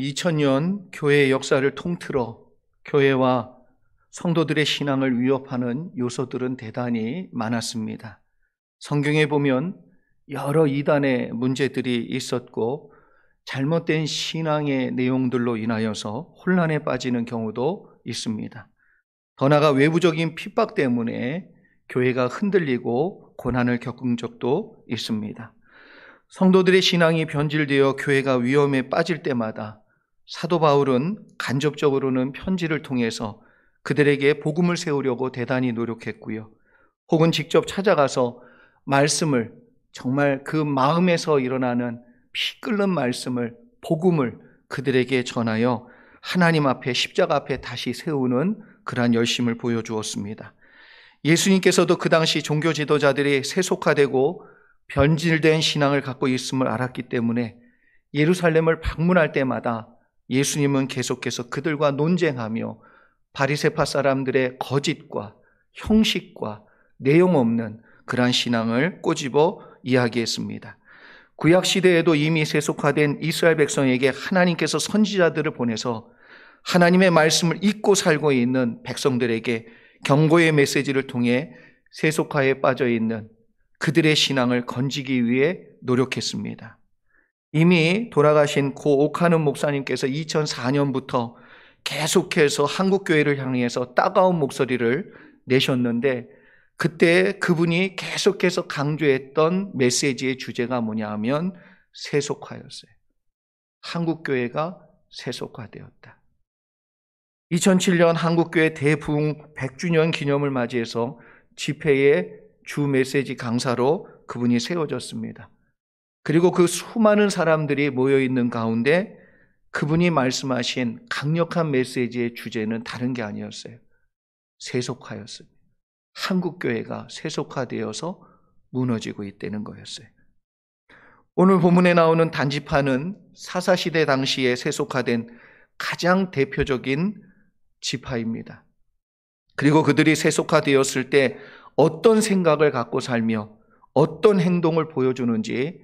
2000년 교회의 역사를 통틀어 교회와 성도들의 신앙을 위협하는 요소들은 대단히 많았습니다. 성경에 보면 여러 이단의 문제들이 있었고 잘못된 신앙의 내용들로 인하여서 혼란에 빠지는 경우도 있습니다. 더 나아가 외부적인 핍박 때문에 교회가 흔들리고 고난을 겪은 적도 있습니다. 성도들의 신앙이 변질되어 교회가 위험에 빠질 때마다 사도 바울은 간접적으로는 편지를 통해서 그들에게 복음을 세우려고 대단히 노력했고요. 혹은 직접 찾아가서 말씀을, 정말 그 마음에서 일어나는 피 끓는 말씀을, 복음을 그들에게 전하여 하나님 앞에, 십자가 앞에 다시 세우는 그러한 열심을 보여주었습니다. 예수님께서도 그 당시 종교 지도자들이 세속화되고 변질된 신앙을 갖고 있음을 알았기 때문에 예루살렘을 방문할 때마다 예수님은 계속해서 그들과 논쟁하며 바리새파 사람들의 거짓과 형식과 내용 없는 그러한 신앙을 꼬집어 이야기했습니다. 구약 시대에도 이미 세속화된 이스라엘 백성에게 하나님께서 선지자들을 보내서 하나님의 말씀을 잊고 살고 있는 백성들에게 경고의 메시지를 통해 세속화에 빠져 있는 그들의 신앙을 건지기 위해 노력했습니다. 이미 돌아가신 고 오카는 목사님께서 2004년부터 계속해서 한국교회를 향해서 따가운 목소리를 내셨는데, 그때 그분이 계속해서 강조했던 메시지의 주제가 뭐냐 하면 세속화였어요. 한국교회가 세속화되었다. 2007년 한국교회 대부흥 100주년 기념을 맞이해서 집회의 주 메시지 강사로 그분이 세워졌습니다. 그리고 그 수많은 사람들이 모여있는 가운데 그분이 말씀하신 강력한 메시지의 주제는 다른 게 아니었어요. 세속화였습니다. 한국교회가 세속화되어서 무너지고 있다는 거였어요. 오늘 본문에 나오는 단지파는 사사시대 당시에 세속화된 가장 대표적인 지파입니다. 그리고 그들이 세속화되었을 때 어떤 생각을 갖고 살며 어떤 행동을 보여주는지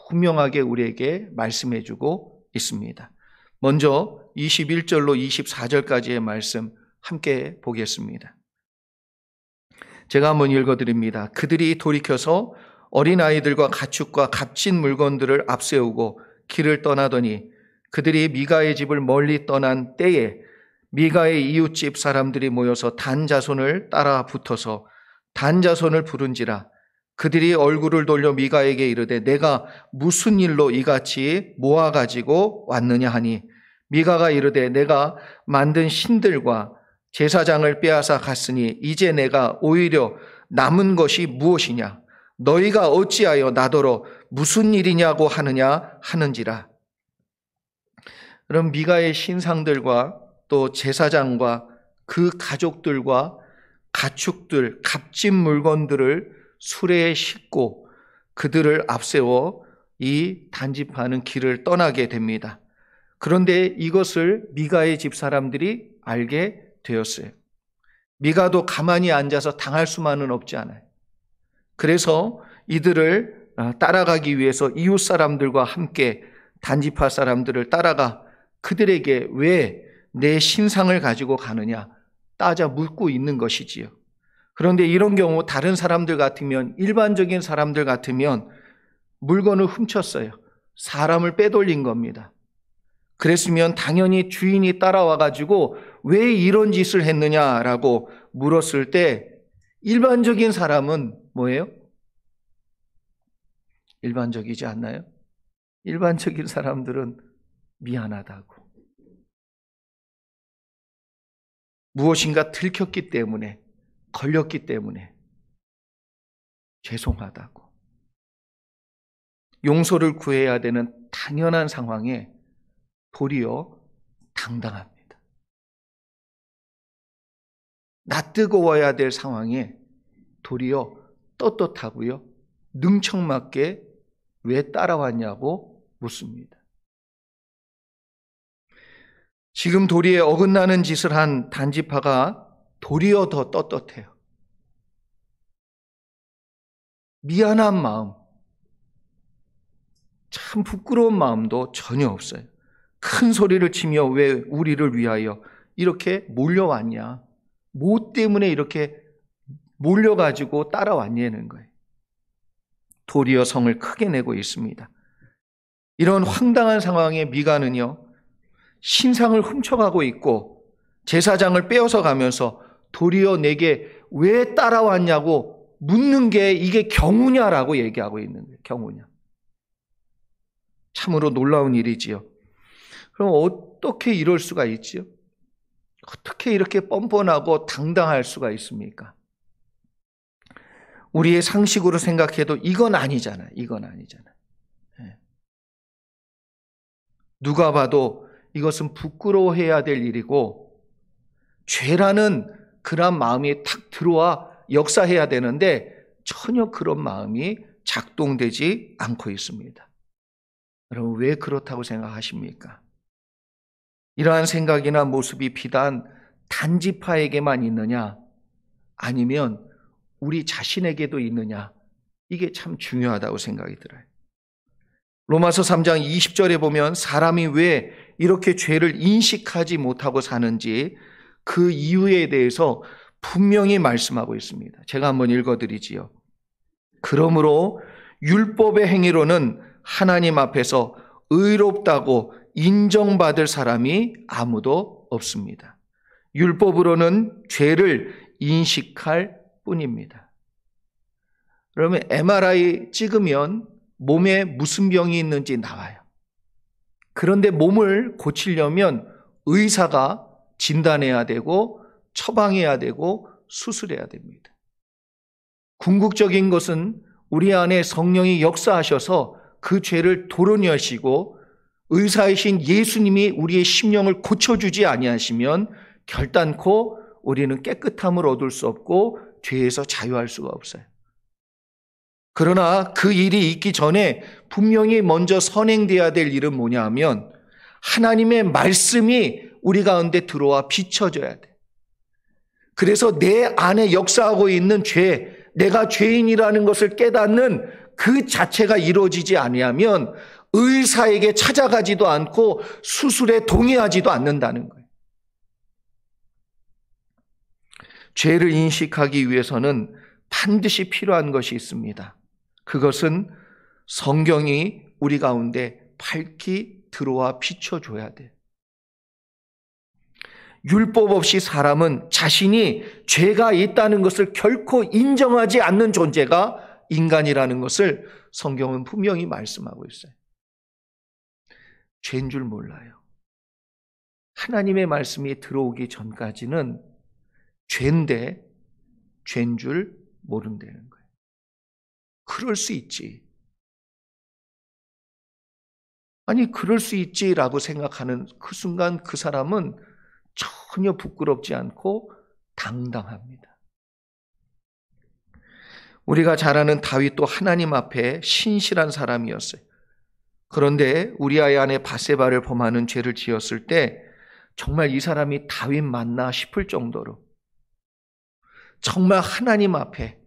분명하게 우리에게 말씀해주고 있습니다. 먼저 21절로 24절까지의 말씀 함께 보겠습니다. 제가 한번 읽어드립니다. 그들이 돌이켜서 어린아이들과 가축과 값진 물건들을 앞세우고 길을 떠나더니 그들이 미가의 집을 멀리 떠난 때에 미가의 이웃집 사람들이 모여서 단 자손을 따라 붙어서 단 자손을 부른지라. 그들이 얼굴을 돌려 미가에게 이르되 내가 무슨 일로 이같이 모아가지고 왔느냐 하니 미가가 이르되 내가 만든 신들과 제사장을 빼앗아 갔으니 이제 내가 오히려 남은 것이 무엇이냐? 너희가 어찌하여 나더러 무슨 일이냐고 하느냐 하는지라. 그럼 미가의 신상들과 또 제사장과 그 가족들과 가축들, 값진 물건들을 수레에 싣고 그들을 앞세워 이 단지파는 길을 떠나게 됩니다. 그런데 이것을 미가의 집 사람들이 알게 되었어요. 미가도 가만히 앉아서 당할 수만은 없지 않아요. 그래서 이들을 따라가기 위해서 이웃 사람들과 함께 단지파 사람들을 따라가 그들에게 왜 내 신상을 가지고 가느냐 따져 묻고 있는 것이지요. 그런데 이런 경우 다른 사람들 같으면, 일반적인 사람들 같으면 물건을 훔쳤어요. 사람을 빼돌린 겁니다. 그랬으면 당연히 주인이 따라와 가지고 왜 이런 짓을 했느냐라고 물었을 때 일반적인 사람은 뭐예요? 일반적이지 않나요? 일반적인 사람들은 미안하다고, 무엇인가 들켰기 때문에, 걸렸기 때문에 죄송하다고, 용서를 구해야 되는 당연한 상황에 도리어 당당합니다. 낯뜨거워야 될 상황에 도리어 떳떳하고요, 능청맞게 왜 따라왔냐고 묻습니다. 지금 도리에 어긋나는 짓을 한 단지파가 도리어 더 떳떳해요. 미안한 마음, 참 부끄러운 마음도 전혀 없어요. 큰 소리를 치며 왜 우리를 위하여 이렇게 몰려왔냐? 뭐 때문에 이렇게 몰려가지고 따라왔냐는 거예요. 도리어 성을 크게 내고 있습니다. 이런 황당한 상황에 미가는요, 신상을 훔쳐가고 있고 제사장을 빼앗아 가면서 도리어 내게 왜 따라왔냐고 묻는 게 이게 경우냐라고 얘기하고 있는 거예요. 경우냐. 참으로 놀라운 일이지요. 그럼 어떻게 이럴 수가 있지요? 어떻게 이렇게 뻔뻔하고 당당할 수가 있습니까? 우리의 상식으로 생각해도 이건 아니잖아요. 이건 아니잖아요. 누가 봐도 이것은 부끄러워해야 될 일이고 죄라는 그런 마음이 탁 들어와 역사해야 되는데 전혀 그런 마음이 작동되지 않고 있습니다. 여러분, 왜 그렇다고 생각하십니까? 이러한 생각이나 모습이 비단 단지파에게만 있느냐, 아니면 우리 자신에게도 있느냐, 이게 참 중요하다고 생각이 들어요. 로마서 3장 20절에 보면 사람이 왜 이렇게 죄를 인식하지 못하고 사는지 그 이유에 대해서 분명히 말씀하고 있습니다. 제가 한번 읽어드리지요. 그러므로 율법의 행위로는 하나님 앞에서 의롭다고 인정받을 사람이 아무도 없습니다. 율법으로는 죄를 인식할 뿐입니다. 그러면 MRI 찍으면 몸에 무슨 병이 있는지 나와요. 그런데 몸을 고치려면 의사가 진단해야 되고 처방해야 되고 수술해야 됩니다. 궁극적인 것은 우리 안에 성령이 역사하셔서 그 죄를 도려내시고 의사이신 예수님이 우리의 심령을 고쳐주지 아니하시면 결단코 우리는 깨끗함을 얻을 수 없고 죄에서 자유할 수가 없어요. 그러나 그 일이 있기 전에 분명히 먼저 선행돼야 될 일은 뭐냐 하면 하나님의 말씀이 우리 가운데 들어와 비춰져야 돼. 그래서 내 안에 역사하고 있는 죄, 내가 죄인이라는 것을 깨닫는 그 자체가 이루어지지 아니하면 의사에게 찾아가지도 않고 수술에 동의하지도 않는다는 거예요. 죄를 인식하기 위해서는 반드시 필요한 것이 있습니다. 그것은 성경이 우리 가운데 밝히 들어와 비춰줘야 돼. 율법 없이 사람은 자신이 죄가 있다는 것을 결코 인정하지 않는 존재가 인간이라는 것을 성경은 분명히 말씀하고 있어요. 죄인 줄 몰라요. 하나님의 말씀이 들어오기 전까지는 죄인데 죄인 줄 모른다는 거예요. 그럴 수 있지. 아니, 그럴 수 있지라고 생각하는 그 순간 그 사람은 전혀 부끄럽지 않고 당당합니다. 우리가 잘 아는 다윗도 하나님 앞에 신실한 사람이었어요. 그런데 우리아의 아내 바세바를 범하는 죄를 지었을 때 정말 이 사람이 다윗 맞나 싶을 정도로 정말 하나님 앞에,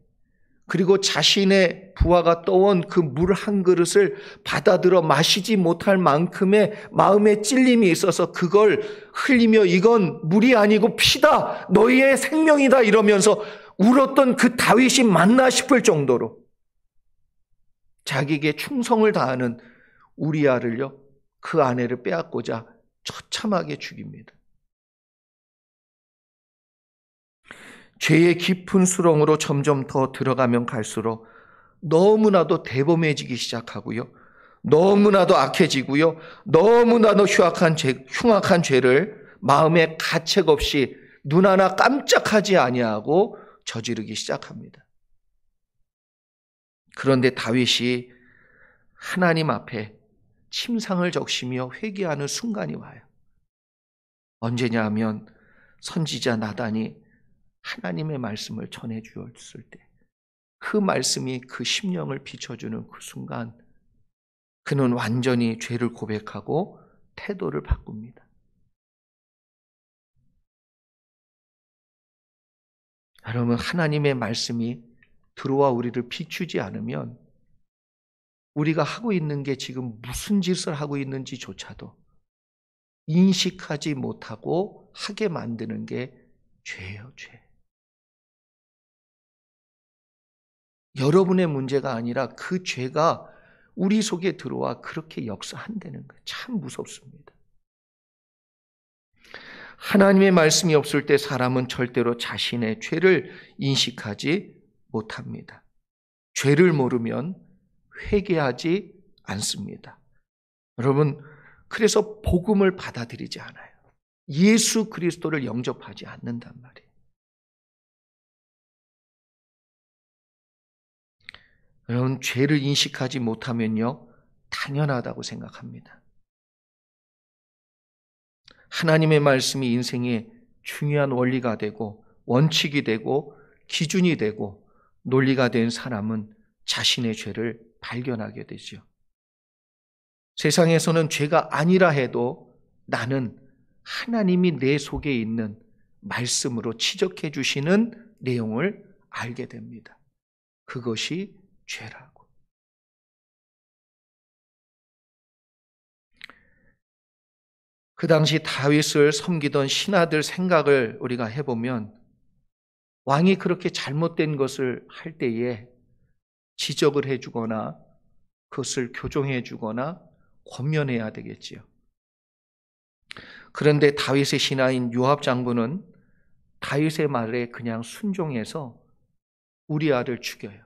그리고 자신의 부하가 떠온 그 물 한 그릇을 받아들여 마시지 못할 만큼의 마음의 찔림이 있어서 그걸 흘리며 이건 물이 아니고 피다, 너희의 생명이다 이러면서 울었던 그 다윗이 맞나 싶을 정도로 자기에게 충성을 다하는 우리아를요, 그 아내를 빼앗고자 처참하게 죽입니다. 죄의 깊은 수렁으로 점점 더 들어가면 갈수록 너무나도 대범해지기 시작하고요, 너무나도 악해지고요, 너무나도 흉악한 죄를 마음에 가책 없이 눈 하나 깜짝하지 아니하고 저지르기 시작합니다. 그런데 다윗이 하나님 앞에 침상을 적시며 회개하는 순간이 와요. 언제냐 하면 선지자 나단이 하나님의 말씀을 전해 주었을 때 그 말씀이 그 심령을 비춰주는 그 순간 그는 완전히 죄를 고백하고 태도를 바꿉니다. 여러분, 하나님의 말씀이 들어와 우리를 비추지 않으면 우리가 하고 있는 게 지금 무슨 짓을 하고 있는지조차도 인식하지 못하고 하게 만드는 게 죄예요, 죄. 여러분의 문제가 아니라 그 죄가 우리 속에 들어와 그렇게 역사한다는 거예요. 참 무섭습니다. 하나님의 말씀이 없을 때 사람은 절대로 자신의 죄를 인식하지 못합니다. 죄를 모르면 회개하지 않습니다. 여러분, 그래서 복음을 받아들이지 않아요. 예수 그리스도를 영접하지 않는단 말이에요. 여러분, 죄를 인식하지 못하면요, 당연하다고 생각합니다. 하나님의 말씀이 인생의 중요한 원리가 되고 원칙이 되고 기준이 되고 논리가 된 사람은 자신의 죄를 발견하게 되죠. 세상에서는 죄가 아니라 해도 나는 하나님이 내 속에 있는 말씀으로 지적해 주시는 내용을 알게 됩니다. 그것이 죄라고. 그 당시 다윗을 섬기던 신하들 생각을 우리가 해보면 왕이 그렇게 잘못된 것을 할 때에 지적을 해주거나 그것을 교정해 주거나 권면해야 되겠지요. 그런데 다윗의 신하인 요압 장군은 다윗의 말에 그냥 순종해서 우리아를 죽여요.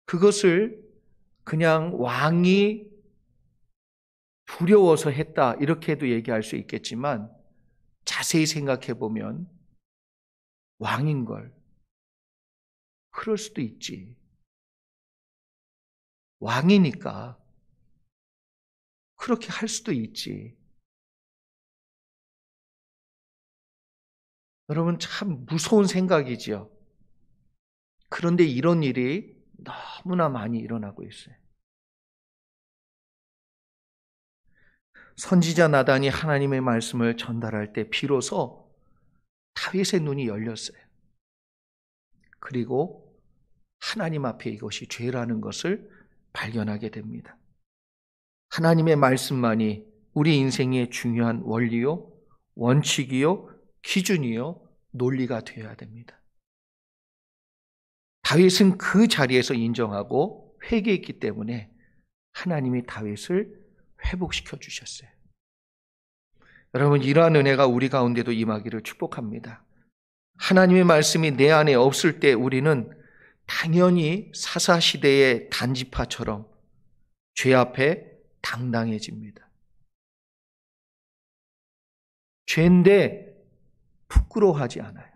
그것을 그냥 왕이 두려워서 했다 이렇게도 얘기할 수 있겠지만 자세히 생각해 보면 왕인 걸 그럴 수도 있지. 왕이니까 그렇게 할 수도 있지. 여러분 참 무서운 생각이지요. 그런데 이런 일이 너무나 많이 일어나고 있어요. 선지자 나단이 하나님의 말씀을 전달할 때 비로소 다윗의 눈이 열렸어요. 그리고 하나님 앞에 이것이 죄라는 것을 발견하게 됩니다. 하나님의 말씀만이 우리 인생의 중요한 원리요, 원칙이요, 기준이요, 논리가 되어야 됩니다. 다윗은 그 자리에서 인정하고 회개했기 때문에 하나님이 다윗을 회복시켜 주셨어요. 여러분, 이러한 은혜가 우리 가운데도 임하기를 축복합니다. 하나님의 말씀이 내 안에 없을 때 우리는 당연히 사사시대의 단지파처럼 죄 앞에 당당해집니다. 죄인데 부끄러워하지 않아요.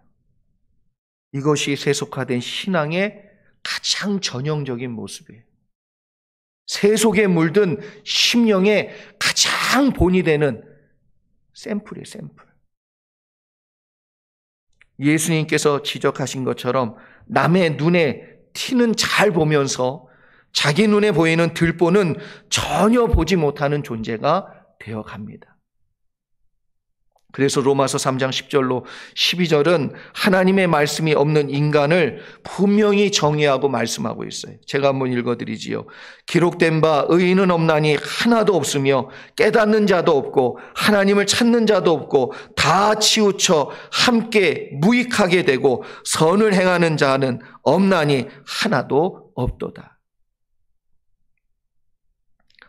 이것이 세속화된 신앙의 가장 전형적인 모습이에요. 세속에 물든 심령의 가장 본이 되는 샘플이에요, 샘플. 예수님께서 지적하신 것처럼 남의 눈에 티는 잘 보면서 자기 눈에 보이는 들보는 전혀 보지 못하는 존재가 되어갑니다. 그래서 로마서 3장 10절로 12절은 하나님의 말씀이 없는 인간을 분명히 정의하고 말씀하고 있어요. 제가 한번 읽어드리지요. 기록된 바 의인은 없나니 하나도 없으며 깨닫는 자도 없고 하나님을 찾는 자도 없고 다 치우쳐 함께 무익하게 되고 선을 행하는 자는 없나니 하나도 없도다.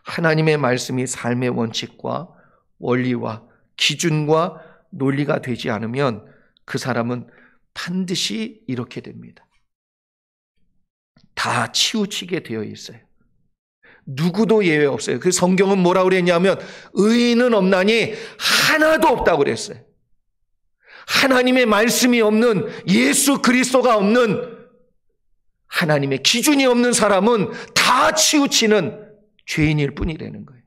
하나님의 말씀이 삶의 원칙과 원리와 기준과 논리가 되지 않으면 그 사람은 반드시 이렇게 됩니다. 다 치우치게 되어 있어요. 누구도 예외 없어요. 그 성경은 뭐라고 그랬냐면 의인은 없나니 하나도 없다고 그랬어요. 하나님의 말씀이 없는, 예수 그리스도가 없는, 하나님의 기준이 없는 사람은 다 치우치는 죄인일 뿐이라는 거예요.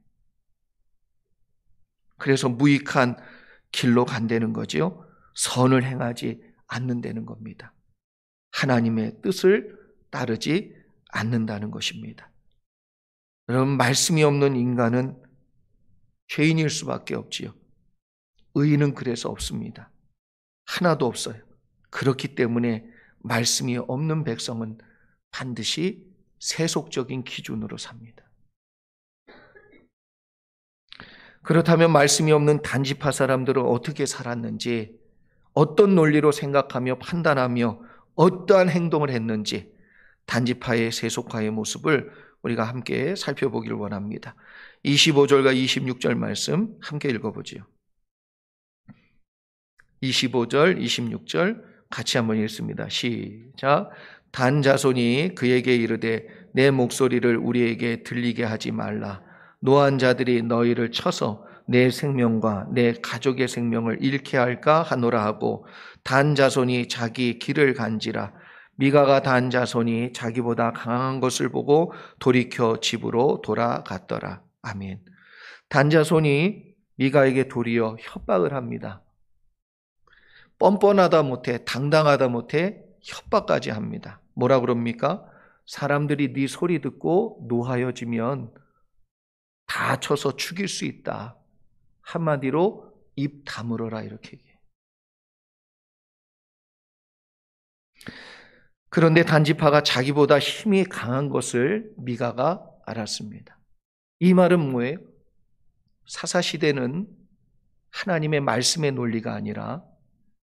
그래서 무익한 길로 간다는 거죠. 선을 행하지 않는다는 겁니다. 하나님의 뜻을 따르지 않는다는 것입니다. 여러분, 말씀이 없는 인간은 죄인일 수밖에 없지요. 의인은 그래서 없습니다. 하나도 없어요. 그렇기 때문에 말씀이 없는 백성은 반드시 세속적인 기준으로 삽니다. 그렇다면 말씀이 없는 단지파 사람들은 어떻게 살았는지, 어떤 논리로 생각하며 판단하며 어떠한 행동을 했는지 단지파의 세속화의 모습을 우리가 함께 살펴보기를 원합니다. 25절과 26절 말씀 함께 읽어보지요. 25절, 26절 같이 한번 읽습니다. 시작. 단 자손이 그에게 이르되 내 목소리를 우리에게 들리게 하지 말라. 노한 자들이 너희를 쳐서 내 생명과 내 가족의 생명을 잃게 할까 하노라 하고 단 자손이 자기 길을 간지라. 미가가 단 자손이 자기보다 강한 것을 보고 돌이켜 집으로 돌아갔더라. 아멘. 단 자손이 미가에게 도리어 협박을 합니다. 뻔뻔하다 못해 당당하다 못해 협박까지 합니다. 뭐라 그럽니까? 사람들이 네 소리 듣고 노하여지면 다 쳐서 죽일 수 있다. 한마디로 입 다물어라 이렇게 얘기해요. 그런데 단지파가 자기보다 힘이 강한 것을 미가가 알았습니다. 이 말은 뭐예요? 사사시대는 하나님의 말씀의 논리가 아니라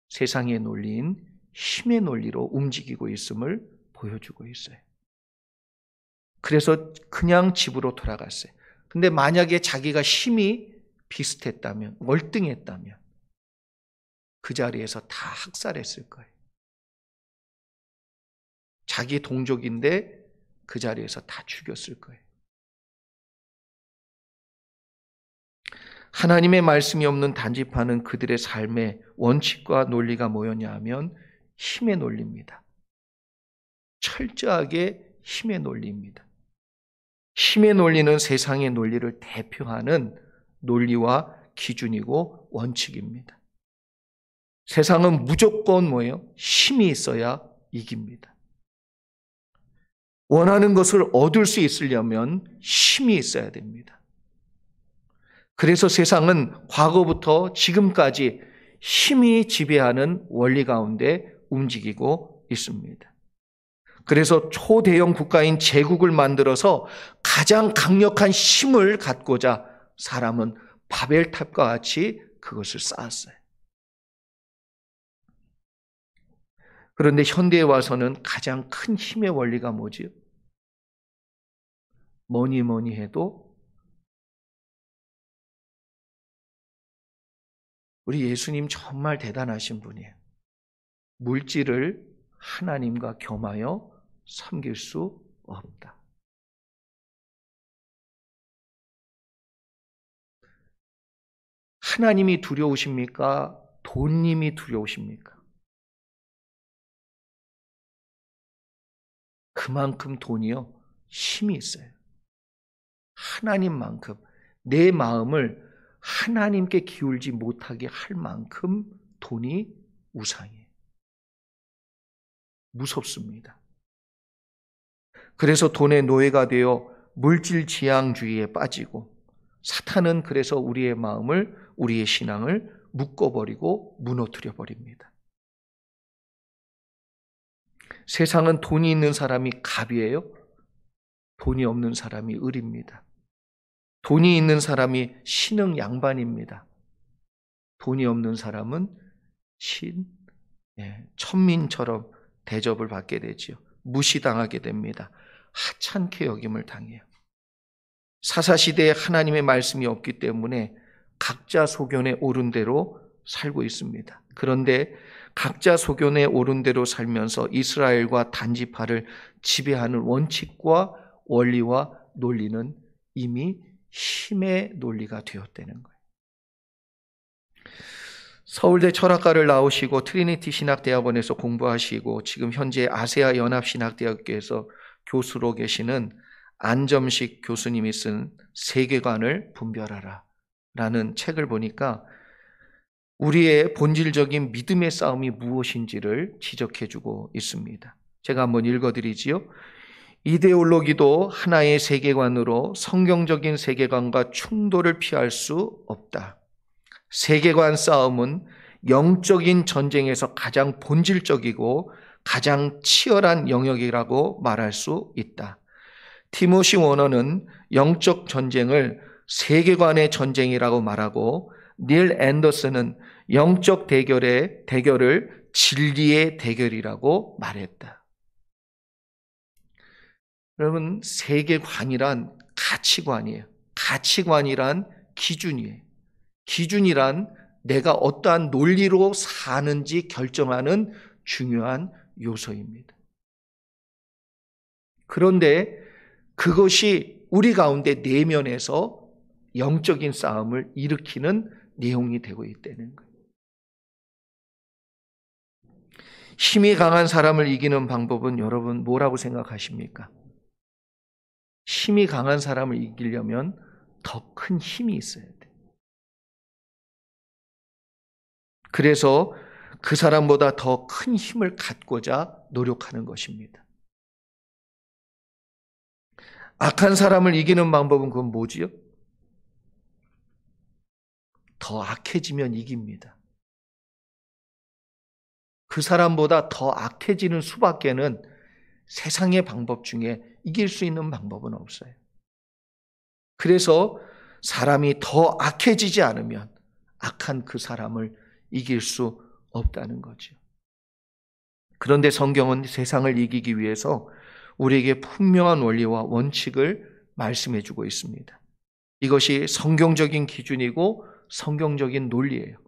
세상의 논리인 힘의 논리로 움직이고 있음을 보여주고 있어요. 그래서 그냥 집으로 돌아갔어요. 근데 만약에 자기가 힘이 비슷했다면, 월등했다면 그 자리에서 다 학살했을 거예요. 자기 동족인데 그 자리에서 다 죽였을 거예요. 하나님의 말씀이 없는 단지파는 그들의 삶의 원칙과 논리가 뭐였냐 하면 힘의 논리입니다. 철저하게 힘의 논리입니다. 힘의 논리는 세상의 논리를 대표하는 논리와 기준이고 원칙입니다. 세상은 무조건 뭐예요? 힘이 있어야 이깁니다. 원하는 것을 얻을 수 있으려면 힘이 있어야 됩니다. 그래서 세상은 과거부터 지금까지 힘이 지배하는 원리 가운데 움직이고 있습니다. 그래서 초대형 국가인 제국을 만들어서 가장 강력한 힘을 갖고자 사람은 바벨탑과 같이 그것을 쌓았어요. 그런데 현대에 와서는 가장 큰 힘의 원리가 뭐지요? 뭐니 해도 우리 예수님 정말 대단하신 분이에요. 물질을 하나님과 겸하여 섬길 수 없다. 하나님이 두려우십니까? 돈님이 두려우십니까? 그만큼 돈이요, 힘이 있어요. 하나님만큼 내 마음을 하나님께 기울지 못하게 할 만큼 돈이 우상이에요. 무섭습니다. 그래서 돈의 노예가 되어 물질 지향주의에 빠지고 사탄은 그래서 우리의 마음을, 우리의 신앙을 묶어버리고 무너뜨려 버립니다. 세상은 돈이 있는 사람이 갑이에요. 돈이 없는 사람이 을입니다. 돈이 있는 사람이 신흥 양반입니다. 돈이 없는 사람은 천민처럼 대접을 받게 되지요. 무시당하게 됩니다. 하찮게 여김을 당해요. 사사시대에 하나님의 말씀이 없기 때문에 각자 소견에 오른 대로 살고 있습니다. 그런데 각자 소견에 오른 대로 살면서 이스라엘과 단지파를 지배하는 원칙과 원리와 논리는 이미 힘의 논리가 되었다는 거예요. 서울대 철학과를 나오시고 트리니티 신학대학원에서 공부하시고 지금 현재 아세아 연합신학대학교에서 교수로 계시는 안점식 교수님이 쓴 세계관을 분별하라 라는 책을 보니까 우리의 본질적인 믿음의 싸움이 무엇인지를 지적해주고 있습니다. 제가 한번 읽어드리지요. 이데올로기도 하나의 세계관으로 성경적인 세계관과 충돌을 피할 수 없다. 세계관 싸움은 영적인 전쟁에서 가장 본질적이고 가장 치열한 영역이라고 말할 수 있다. 티모시 워너는 영적 전쟁을 세계관의 전쟁이라고 말하고, 닐 앤더슨은 영적 대결을 진리의 대결이라고 말했다. 여러분, 세계관이란 가치관이에요. 가치관이란 기준이에요. 기준이란 내가 어떠한 논리로 사는지 결정하는 중요한 요소입니다. 그런데 그것이 우리 가운데 내면에서 영적인 싸움을 일으키는 내용이 되고 있다는 거예요. 힘이 강한 사람을 이기는 방법은 여러분 뭐라고 생각하십니까? 힘이 강한 사람을 이기려면 더 큰 힘이 있어야 돼요. 그래서 그 사람보다 더 큰 힘을 갖고자 노력하는 것입니다. 악한 사람을 이기는 방법은 그건 뭐지요? 더 악해지면 이깁니다. 그 사람보다 더 악해지는 수밖에는 세상의 방법 중에 이길 수 있는 방법은 없어요. 그래서 사람이 더 악해지지 않으면 악한 그 사람을 이길 수 없다는 거죠. 그런데 성경은 세상을 이기기 위해서 우리에게 분명한 원리와 원칙을 말씀해 주고 있습니다. 이것이 성경적인 기준이고 성경적인 논리예요.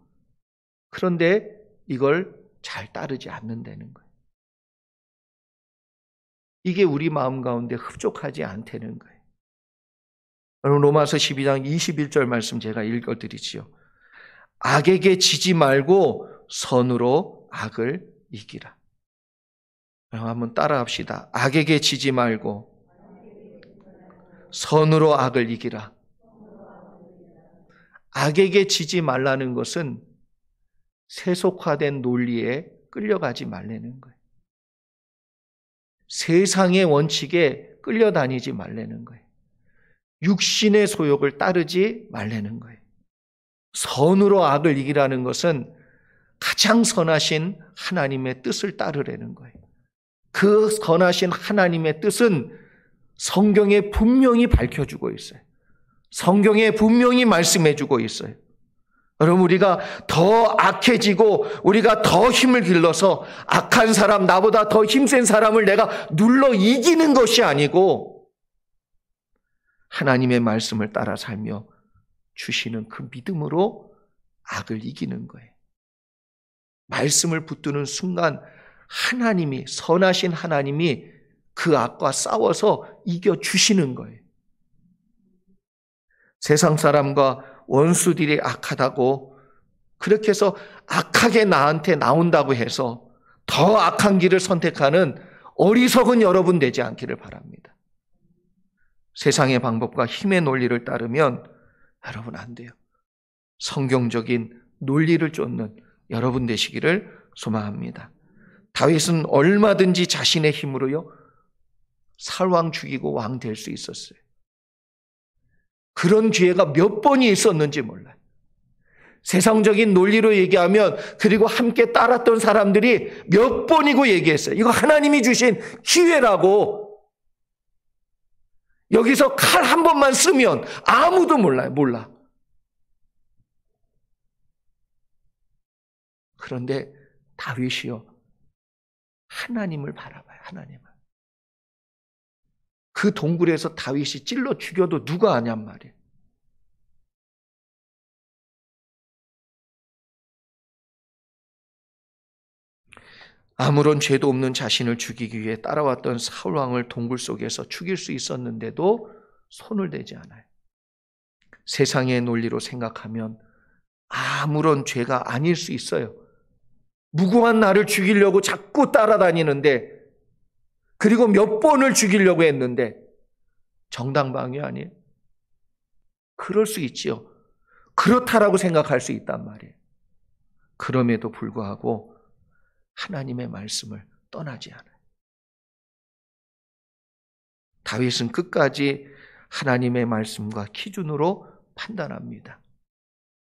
그런데 이걸 잘 따르지 않는다는 거예요. 이게 우리 마음 가운데 흡족하지 않다는 거예요. 여러분, 로마서 12장 21절 말씀 제가 읽어드리지요. 악에게 지지 말고 선으로 악을 이기라. 한번 따라합시다. 악에게 지지 말고 선으로 악을 이기라. 악에게 지지 말라는 것은 세속화된 논리에 끌려가지 말라는 거예요. 세상의 원칙에 끌려다니지 말라는 거예요. 육신의 소욕을 따르지 말라는 거예요. 선으로 악을 이기라는 것은 가장 선하신 하나님의 뜻을 따르라는 거예요. 그 선하신 하나님의 뜻은 성경에 분명히 밝혀주고 있어요. 성경에 분명히 말씀해주고 있어요. 여러분, 우리가 더 악해지고 우리가 더 힘을 길러서 악한 사람, 나보다 더 힘센 사람을 내가 눌러 이기는 것이 아니고 하나님의 말씀을 따라 살며 주시는 그 믿음으로 악을 이기는 거예요. 말씀을 붙드는 순간 하나님이, 선하신 하나님이 그 악과 싸워서 이겨주시는 거예요. 세상 사람과 원수들이 악하다고 그렇게 해서 악하게 나한테 나온다고 해서 더 악한 길을 선택하는 어리석은 여러분 되지 않기를 바랍니다. 세상의 방법과 힘의 논리를 따르면 여러분 안 돼요. 성경적인 논리를 쫓는 여러분 되시기를 소망합니다. 다윗은 얼마든지 자신의 힘으로요 살왕 죽이고 왕 될 수 있었어요. 그런 기회가 몇 번이 있었는지 몰라요. 세상적인 논리로 얘기하면, 그리고 함께 따랐던 사람들이 몇 번이고 얘기했어요. 이거 하나님이 주신 기회라고. 여기서 칼 한 번만 쓰면 아무도 몰라요. 몰라. 그런데 다윗이요, 하나님을 바라봐요. 하나님을. 그 동굴에서 다윗이 찔러 죽여도 누가 아냔 말이에요. 아무런 죄도 없는 자신을 죽이기 위해 따라왔던 사울 왕을 동굴 속에서 죽일 수 있었는데도 손을 대지 않아요. 세상의 논리로 생각하면 아무런 죄가 아닐 수 있어요. 무고한 나를 죽이려고 자꾸 따라다니는데, 그리고 몇 번을 죽이려고 했는데 정당방위 아니에요? 그럴 수 있지요. 그렇다라고 생각할 수 있단 말이에요. 그럼에도 불구하고 하나님의 말씀을 떠나지 않아요. 다윗은 끝까지 하나님의 말씀과 기준으로 판단합니다.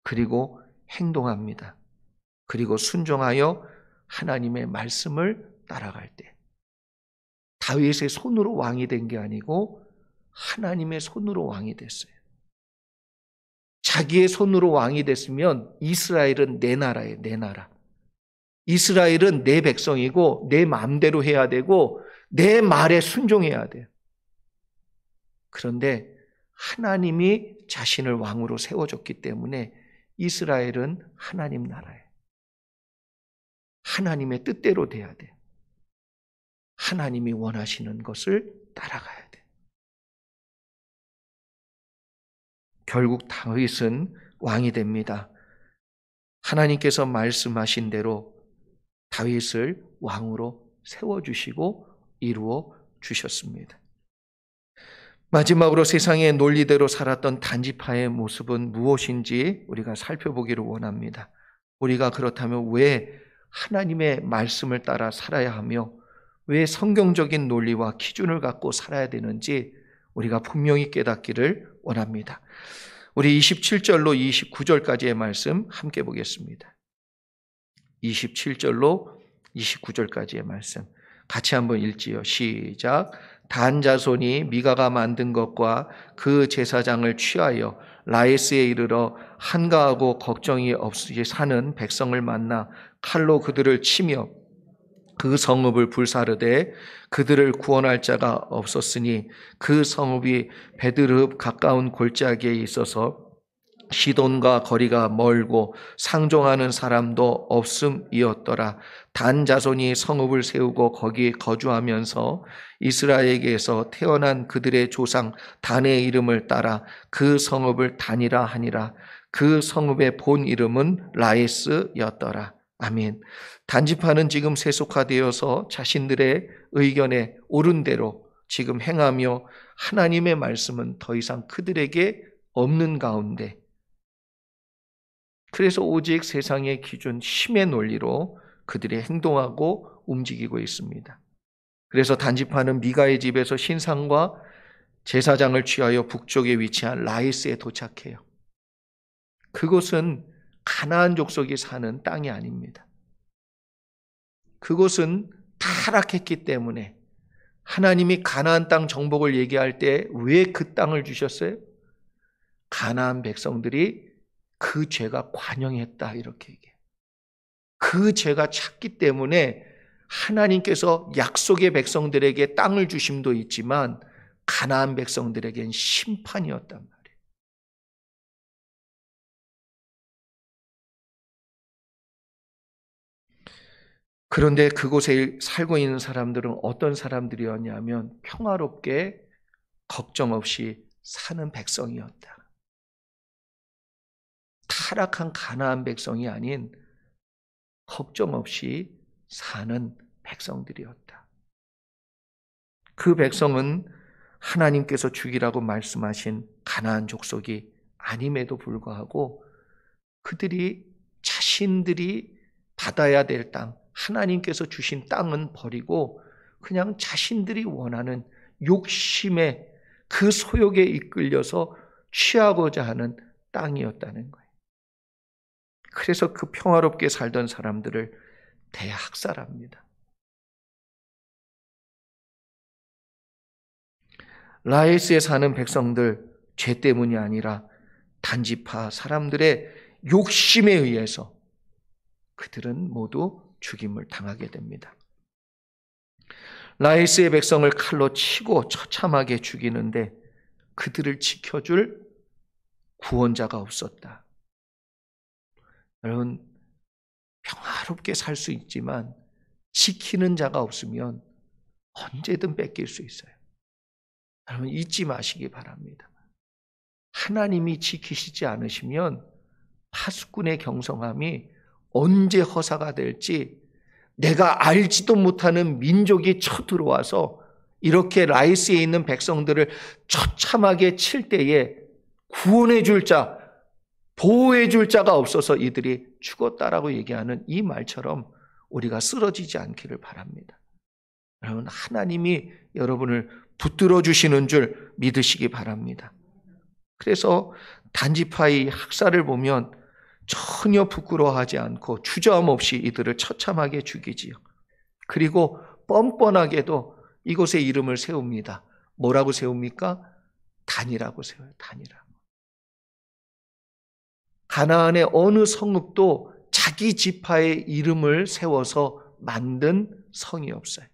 그리고 행동합니다. 그리고 순종하여 하나님의 말씀을 따라갈 때 다윗의 손으로 왕이 된 게 아니고 하나님의 손으로 왕이 됐어요. 자기의 손으로 왕이 됐으면 이스라엘은 내 나라예요, 내 나라. 이스라엘은 내 백성이고 내 마음대로 해야 되고 내 말에 순종해야 돼요. 그런데 하나님이 자신을 왕으로 세워줬기 때문에 이스라엘은 하나님 나라예요. 하나님의 뜻대로 돼야 돼요. 하나님이 원하시는 것을 따라가야 돼요. 결국 다윗은 왕이 됩니다. 하나님께서 말씀하신 대로 다윗을 왕으로 세워주시고 이루어 주셨습니다. 마지막으로 세상의 논리대로 살았던 단지파의 모습은 무엇인지 우리가 살펴보기를 원합니다. 우리가 그렇다면 왜 하나님의 말씀을 따라 살아야 하며 왜 성경적인 논리와 기준을 갖고 살아야 되는지 우리가 분명히 깨닫기를 원합니다. 우리 27절로 29절까지의 말씀 함께 보겠습니다. 27절로 29절까지의 말씀 같이 한번 읽지요. 시작. 단 자손이 미가가 만든 것과 그 제사장을 취하여 라이스에 이르러 한가하고 걱정이 없이 사는 백성을 만나 칼로 그들을 치며 그 성읍을 불사르되 그들을 구원할 자가 없었으니 그 성읍이 베드르흡 가까운 골짜기에 있어서 시돈과 거리가 멀고 상종하는 사람도 없음이었더라. 단 자손이 성읍을 세우고 거기 거주하면서 이스라엘에게서 태어난 그들의 조상 단의 이름을 따라 그 성읍을 단이라 하니라. 그 성읍의 본 이름은 라이스였더라. 아멘. 단지파는 지금 세속화되어서 자신들의 의견에 옳은 대로 지금 행하며 하나님의 말씀은 더 이상 그들에게 없는 가운데 그래서 오직 세상의 기준, 힘의 논리로 그들이 행동하고 움직이고 있습니다. 그래서 단지파는 미가의 집에서 신상과 제사장을 취하여 북쪽에 위치한 라이스에 도착해요. 그곳은 가나안 족속이 사는 땅이 아닙니다. 그곳은 타락했기 때문에 하나님이 가나안 땅 정복을 얘기할 때 왜 그 땅을 주셨어요? 가나안 백성들이 그 죄가 관영했다 이렇게 얘기해요. 그 죄가 찼기 때문에 하나님께서 약속의 백성들에게 땅을 주심도 있지만 가나안 백성들에겐 심판이었단 말이에요. 그런데 그곳에 살고 있는 사람들은 어떤 사람들이었냐면 평화롭게 걱정 없이 사는 백성이었다. 타락한 가나안 백성이 아닌 걱정 없이 사는 백성들이었다. 그 백성은 하나님께서 주기라고 말씀하신 가나안 족속이 아님에도 불구하고 그들이 자신들이 받아야 될 땅, 하나님께서 주신 땅은 버리고 그냥 자신들이 원하는 욕심에 그 소욕에 이끌려서 취하고자 하는 땅이었다는 거예요. 그래서 그 평화롭게 살던 사람들을 대학살합니다. 라이스에 사는 백성들 죄 때문이 아니라 단지파 사람들의 욕심에 의해서 그들은 모두 죽임을 당하게 됩니다. 라이스의 백성을 칼로 치고 처참하게 죽이는데 그들을 지켜줄 구원자가 없었다. 여러분, 평화롭게 살 수 있지만 지키는 자가 없으면 언제든 뺏길 수 있어요. 여러분, 잊지 마시기 바랍니다. 하나님이 지키시지 않으시면 파수꾼의 경성함이 언제 허사가 될지 내가 알지도 못하는 민족이 쳐들어와서 이렇게 라이스에 있는 백성들을 처참하게 칠 때에 구원해 줄 자, 보호해 줄 자가 없어서 이들이 죽었다라고 얘기하는 이 말처럼 우리가 쓰러지지 않기를 바랍니다. 여러분, 하나님이 여러분을 붙들어 주시는 줄 믿으시기 바랍니다. 그래서 단지파의 학살을 보면 전혀 부끄러워하지 않고 주저함 없이 이들을 처참하게 죽이지요. 그리고 뻔뻔하게도 이곳에 이름을 세웁니다. 뭐라고 세웁니까? 단이라고 세워요. 단이라고. 가나안의 어느 성읍도 자기 지파의 이름을 세워서 만든 성이 없어요.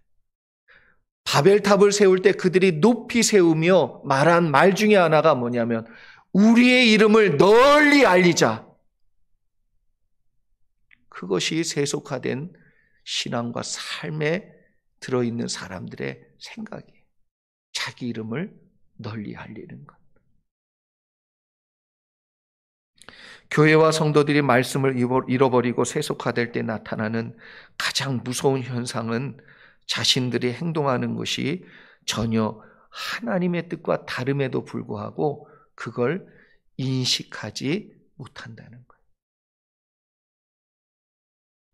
바벨탑을 세울 때 그들이 높이 세우며 말한 말 중에 하나가 뭐냐면 우리의 이름을 널리 알리자. 그것이 세속화된 신앙과 삶에 들어있는 사람들의 생각이에요. 자기 이름을 널리 알리는 것. 교회와 성도들이 말씀을 잃어버리고 세속화될 때 나타나는 가장 무서운 현상은 자신들이 행동하는 것이 전혀 하나님의 뜻과 다름에도 불구하고 그걸 인식하지 못한다는 거예요.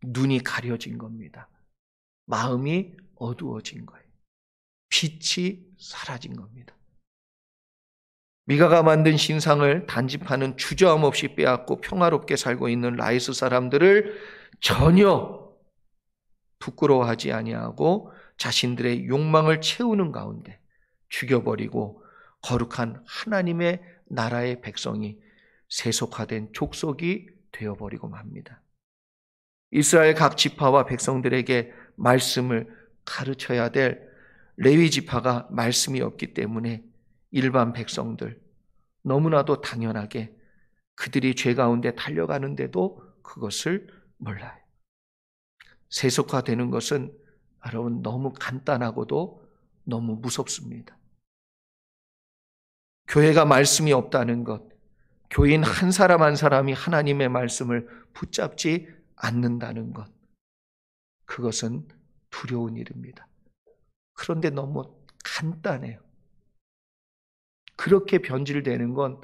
눈이 가려진 겁니다. 마음이 어두워진 거예요. 빛이 사라진 겁니다. 미가가 만든 신상을 단집하는 주저함 없이 빼앗고 평화롭게 살고 있는 라이스 사람들을 전혀 부끄러워하지 아니하고 자신들의 욕망을 채우는 가운데 죽여버리고 거룩한 하나님의 나라의 백성이 세속화된 족속이 되어버리고 맙니다. 이스라엘 각 지파와 백성들에게 말씀을 가르쳐야 될 레위 지파가 말씀이 없기 때문에 일반 백성들 너무나도 당연하게 그들이 죄 가운데 달려가는데도 그것을 몰라요. 세속화되는 것은 여러분 너무 간단하고도 너무 무섭습니다. 교회가 말씀이 없다는 것, 교인 한 사람 한 사람이 하나님의 말씀을 붙잡지 않는다는 것, 그것은 두려운 일입니다. 그런데 너무 간단해요. 그렇게 변질되는 건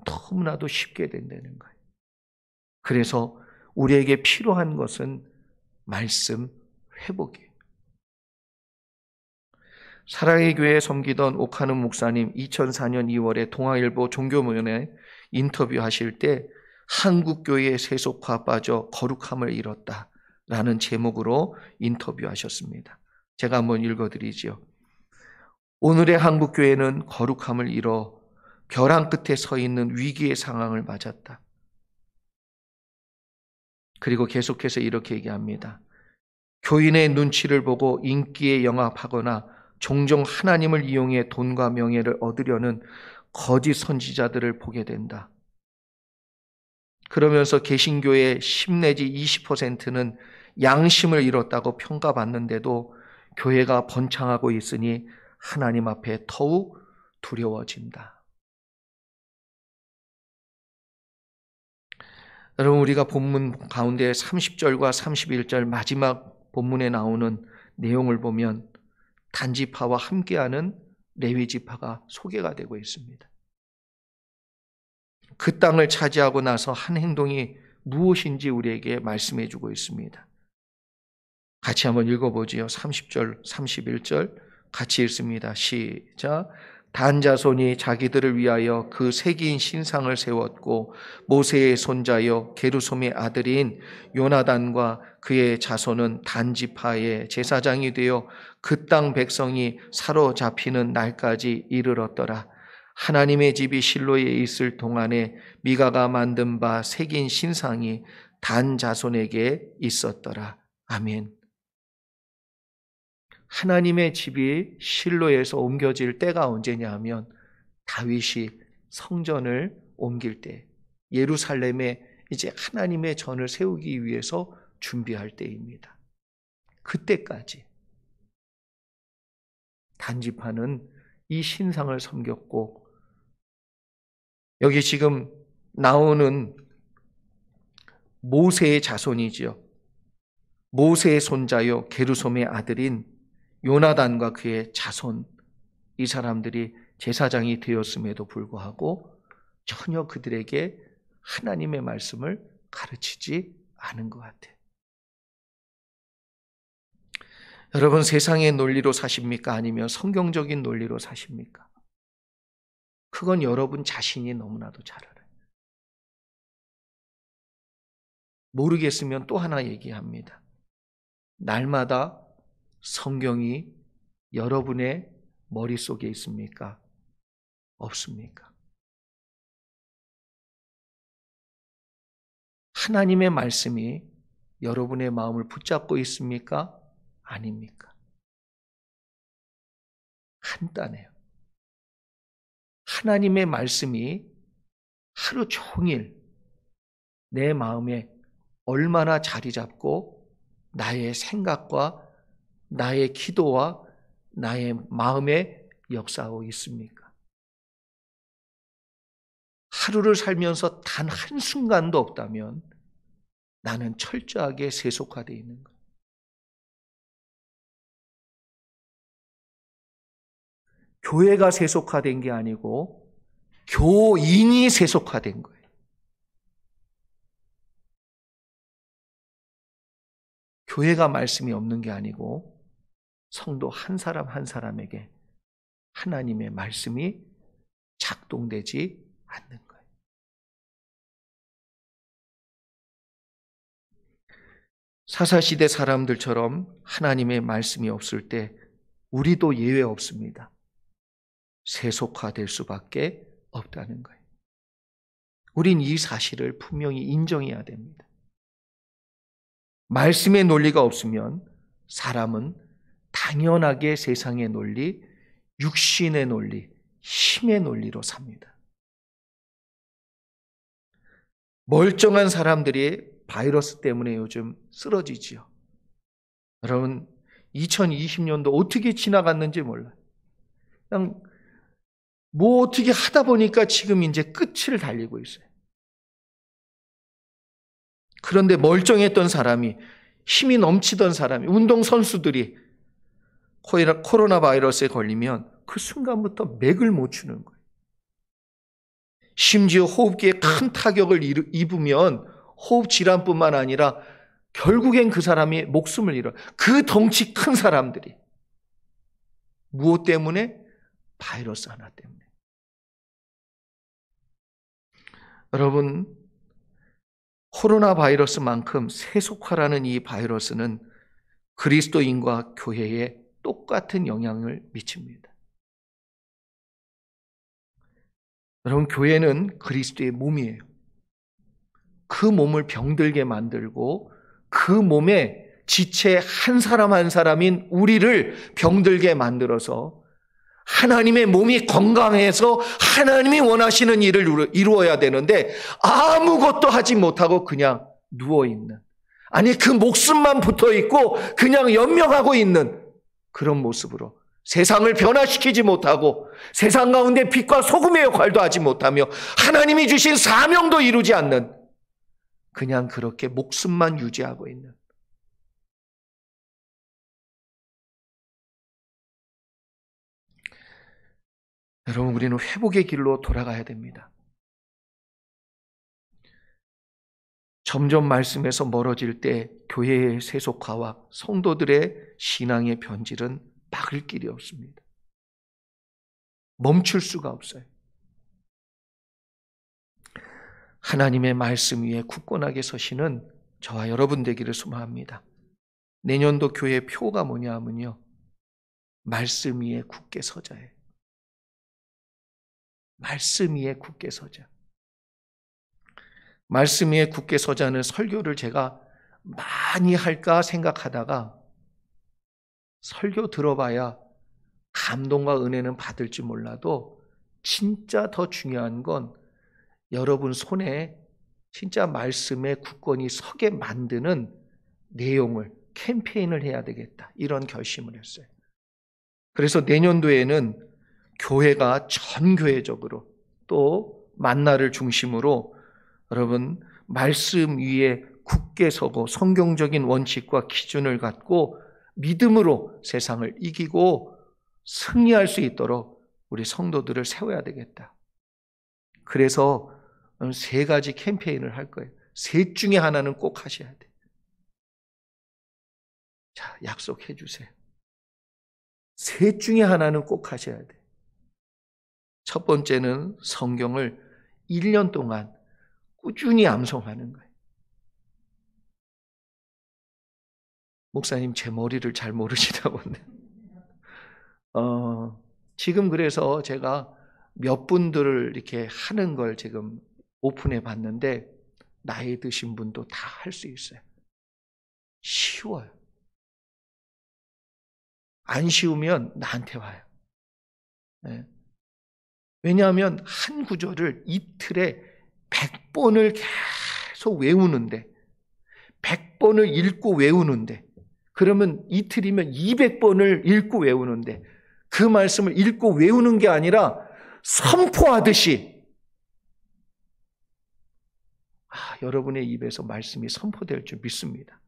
너무나도 쉽게 된다는 거예요. 그래서 우리에게 필요한 것은 말씀 회복이에요. 사랑의 교회에 섬기던 오카는 목사님 2004년 2월에 동아일보 종교모연에 인터뷰하실 때 한국 교회의 세속화 빠져 거룩함을 잃었다라는 제목으로 인터뷰하셨습니다. 제가 한번 읽어드리죠. 오늘의 한국 교회는 거룩함을 잃어 벼랑 끝에 서 있는 위기의 상황을 맞았다. 그리고 계속해서 이렇게 얘기합니다. 교인의 눈치를 보고 인기에 영합하거나 종종 하나님을 이용해 돈과 명예를 얻으려는 거짓 선지자들을 보게 된다. 그러면서 개신교의 10 내지 20%는 양심을 잃었다고 평가받는데도 교회가 번창하고 있으니 하나님 앞에 더욱 두려워진다. 여러분, 우리가 본문 가운데 30절과 31절 마지막 본문에 나오는 내용을 보면 단지파와 함께하는 레위지파가 소개가 되고 있습니다. 그 땅을 차지하고 나서 한 행동이 무엇인지 우리에게 말씀해 주고 있습니다. 같이 한번 읽어보지요. 30절, 31절 같이 읽습니다. 시작. 단 자손이 자기들을 위하여 그 새긴 신상을 세웠고 모세의 손자여 게르솜의 아들인 요나단과 그의 자손은 단지파의 제사장이 되어 그 땅 백성이 사로잡히는 날까지 이르렀더라. 하나님의 집이 실로에 있을 동안에 미가가 만든 바 새긴 신상이 단 자손에게 있었더라. 아멘. 하나님의 집이 실로에서 옮겨질 때가 언제냐 하면 다윗이 성전을 옮길 때, 예루살렘에 이제 하나님의 전을 세우기 위해서 준비할 때입니다. 그때까지 단지파는 이 신상을 섬겼고, 여기 지금 나오는 모세의 자손이지요. 모세의 손자요 게르솜의 아들인 요나단과 그의 자손, 이 사람들이 제사장이 되었음에도 불구하고 전혀 그들에게 하나님의 말씀을 가르치지 않은 것 같아요. 여러분, 세상의 논리로 사십니까? 아니면 성경적인 논리로 사십니까? 그건 여러분 자신이 너무나도 잘 알아요. 모르겠으면 또 하나 얘기합니다. 날마다 성경이 여러분의 머릿속에 있습니까? 없습니까? 하나님의 말씀이 여러분의 마음을 붙잡고 있습니까? 아닙니까? 간단해요. 하나님의 말씀이 하루 종일 내 마음에 얼마나 자리 잡고 나의 생각과 나의 기도와 나의 마음에 역사하고 있습니까? 하루를 살면서 단 한순간도 없다면 나는 철저하게 세속화되어 있는 거예요. 교회가 세속화된 게 아니고 교인이 세속화된 거예요. 교회가 말씀이 없는 게 아니고 성도 한 사람 한 사람에게 하나님의 말씀이 작동되지 않는 거예요. 사사시대 사람들처럼 하나님의 말씀이 없을 때 우리도 예외 없습니다. 세속화될 수밖에 없다는 거예요. 우린 이 사실을 분명히 인정해야 됩니다. 말씀의 논리가 없으면 사람은 당연하게 세상의 논리, 육신의 논리, 힘의 논리로 삽니다. 멀쩡한 사람들이 바이러스 때문에 요즘 쓰러지지요. 여러분, 2020년도 어떻게 지나갔는지 몰라요. 그냥 뭐 어떻게 하다 보니까 지금 이제 끝을 달리고 있어요. 그런데 멀쩡했던 사람이, 힘이 넘치던 사람이, 운동선수들이 코로나 바이러스에 걸리면 그 순간부터 맥을 못 추는 거예요. 심지어 호흡기에 큰 타격을 입으면 호흡 질환뿐만 아니라 결국엔 그 사람이 목숨을 잃어요. 그 덩치 큰 사람들이. 무엇 때문에? 바이러스 하나 때문에. 여러분, 코로나 바이러스만큼 세속화라는 이 바이러스는 그리스도인과 교회에 똑같은 영향을 미칩니다. 여러분, 교회는 그리스도의 몸이에요. 그 몸을 병들게 만들고 그 몸에 지체 한 사람 한 사람인 우리를 병들게 만들어서 하나님의 몸이 건강해서 하나님이 원하시는 일을 이루어야 되는데 아무것도 하지 못하고 그냥 누워있는, 아니 그 목숨만 붙어있고 그냥 연명하고 있는 그런 모습으로 세상을 변화시키지 못하고 세상 가운데 빛과 소금의 역할도 하지 못하며 하나님이 주신 사명도 이루지 않는, 그냥 그렇게 목숨만 유지하고 있는, 여러분, 우리는 회복의 길로 돌아가야 됩니다. 점점 말씀에서 멀어질 때 교회의 세속화와 성도들의 신앙의 변질은 막을 길이 없습니다. 멈출 수가 없어요. 하나님의 말씀 위에 굳건하게 서시는 저와 여러분 되기를 소망합니다. 내년도 교회 표가 뭐냐 하면요, 말씀 위에 굳게 서자예요. 말씀 위에 굳게 서자. 말씀 위에 굳게 서자는 설교를 제가 많이 할까 생각하다가 설교 들어봐야 감동과 은혜는 받을지 몰라도 진짜 더 중요한 건 여러분 손에 진짜 말씀에 굳건히 서게 만드는 내용을, 캠페인을 해야 되겠다, 이런 결심을 했어요. 그래서 내년도에는 교회가 전 교회적으로 또 만나를 중심으로 여러분 말씀 위에 굳게 서고 성경적인 원칙과 기준을 갖고 믿음으로 세상을 이기고 승리할 수 있도록 우리 성도들을 세워야 되겠다. 그래서 3가지 캠페인을 할 거예요. 셋 중에 하나는 꼭 하셔야 돼요. 자, 약속해 주세요. 셋 중에 하나는 꼭 하셔야 돼요. 첫 번째는 성경을 1년 동안 꾸준히 암송하는 거예요. 목사님, 제 머리를 잘 모르시나 보네. 지금 그래서 제가 몇 분들을 이렇게 하는 걸 지금 오픈해 봤는데 나이 드신 분도 다 할 수 있어요. 쉬워요. 안 쉬우면 나한테 와요. 네. 왜냐하면 한 구절을 이틀에 100번을 계속 외우는데, 100번을 읽고 외우는데, 그러면 이틀이면 200번을 읽고 외우는데, 그 말씀을 읽고 외우는 게 아니라 선포하듯이 여러분의 입에서 말씀이 선포될 줄 믿습니다.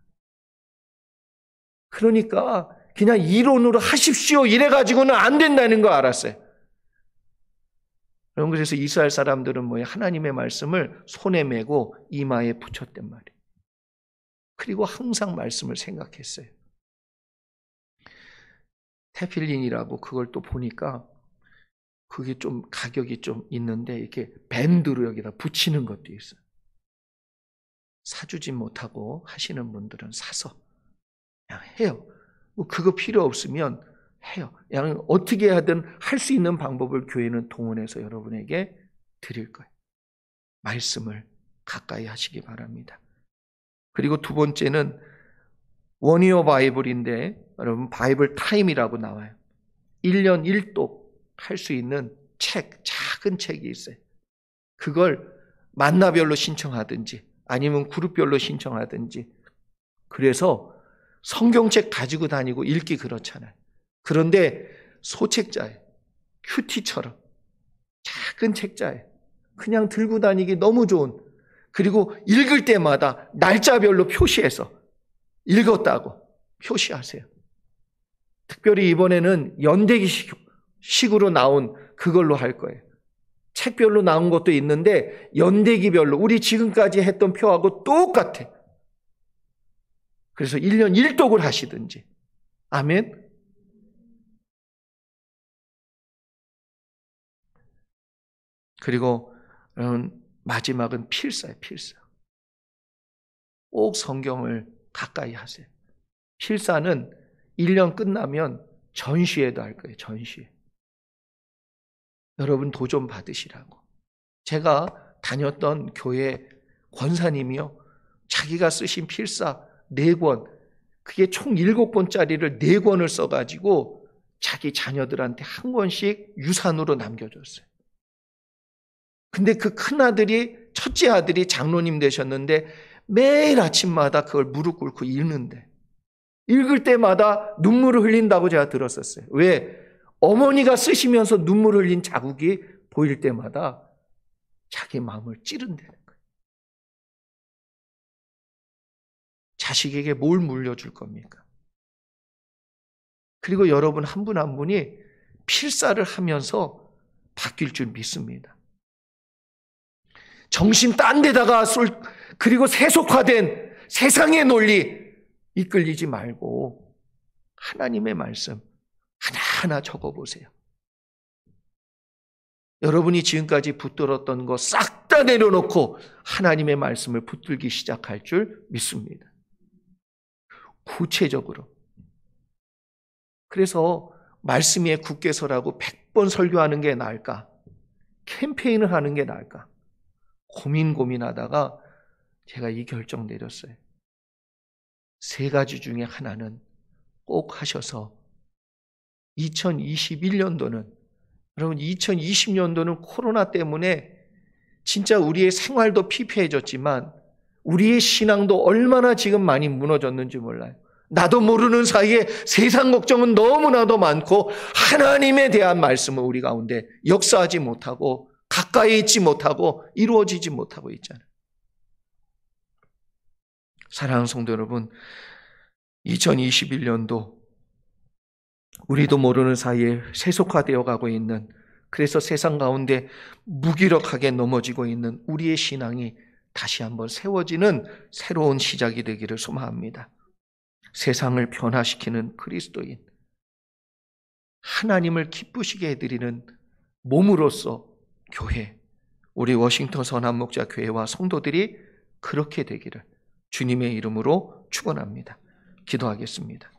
그러니까 그냥 이론으로 하십시오 이래가지고는 안 된다는 거 알았어요. 여러분, 그래서 이스라엘 사람들은 뭐예요? 하나님의 말씀을 손에 메고 이마에 붙였단 말이에요. 그리고 항상 말씀을 생각했어요. 테필린이라고 그걸 또 보니까 그게 좀 가격이 좀 있는데 이렇게 밴드로 여기다 붙이는 것도 있어요. 사주지 못하고 하시는 분들은 사서 그냥 해요. 뭐 그거 필요 없으면 해요. 그냥 어떻게 하든 할 수 있는 방법을 교회는 동원해서 여러분에게 드릴 거예요. 말씀을 가까이 하시기 바랍니다. 그리고 두 번째는 원이어 바이블인데 여러분 바이블 타임이라고 나와요. 1년 1독 할 수 있는 책, 작은 책이 있어요. 그걸 만나별로 신청하든지 아니면 그룹별로 신청하든지, 그래서 성경책 가지고 다니고 읽기 그렇잖아요. 그런데 소책자예요. 큐티처럼 작은 책자예요. 그냥 들고 다니기 너무 좋은, 그리고 읽을 때마다 날짜별로 표시해서 읽었다고 표시하세요. 특별히 이번에는 연대기식으로 나온 그걸로 할 거예요. 책별로 나온 것도 있는데 연대기별로 우리 지금까지 했던 표하고 똑같아. 그래서 1년 1독을 하시든지. 아멘. 그리고 마지막은 필사예요. 필사. 꼭 성경을 가까이 하세요. 필사는 1년 끝나면 전시회도 할 거예요. 전시회. 여러분 도전 받으시라고. 제가 다녔던 교회 권사님이요, 자기가 쓰신 필사 4권, 그게 총 7권짜리를 4권을 써가지고 자기 자녀들한테 한 권씩 유산으로 남겨줬어요. 근데 그 큰아들이, 첫째 아들이 장로님 되셨는데 매일 아침마다 그걸 무릎 꿇고 읽는데, 읽을 때마다 눈물을 흘린다고 제가 들었었어요. 왜? 어머니가 쓰시면서 눈물 흘린 자국이 보일 때마다 자기 마음을 찌른다는 거예요. 자식에게 뭘 물려줄 겁니까? 그리고 여러분 한 분 한 분이 필사를 하면서 바뀔 줄 믿습니다. 정신 딴 데다가 그리고 세속화된 세상의 논리 이끌리지 말고 하나님의 말씀 하나하나 적어보세요. 여러분이 지금까지 붙들었던 거 싹 다 내려놓고 하나님의 말씀을 붙들기 시작할 줄 믿습니다. 구체적으로. 그래서 말씀 위에 굳게 서라고 100번 설교하는 게 나을까? 캠페인을 하는 게 나을까? 고민하다가 제가 이 결정 내렸어요. 3가지 중에 하나는 꼭 하셔서 2021년도는, 여러분 2020년도는 코로나 때문에 진짜 우리의 생활도 피폐해졌지만 우리의 신앙도 얼마나 지금 많이 무너졌는지 몰라요. 나도 모르는 사이에 세상 걱정은 너무나도 많고 하나님에 대한 말씀을 우리 가운데 역사하지 못하고 가까이 있지 못하고 이루어지지 못하고 있잖아요. 사랑하는 성도 여러분, 2021년도 우리도 모르는 사이에 세속화되어 가고 있는, 그래서 세상 가운데 무기력하게 넘어지고 있는 우리의 신앙이 다시 한번 세워지는 새로운 시작이 되기를 소망합니다. 세상을 변화시키는 그리스도인, 하나님을 기쁘시게 해드리는 몸으로서 교회, 우리 워싱턴 선한목자교회와 성도들이 그렇게 되기를 주님의 이름으로 축원합니다. 기도하겠습니다.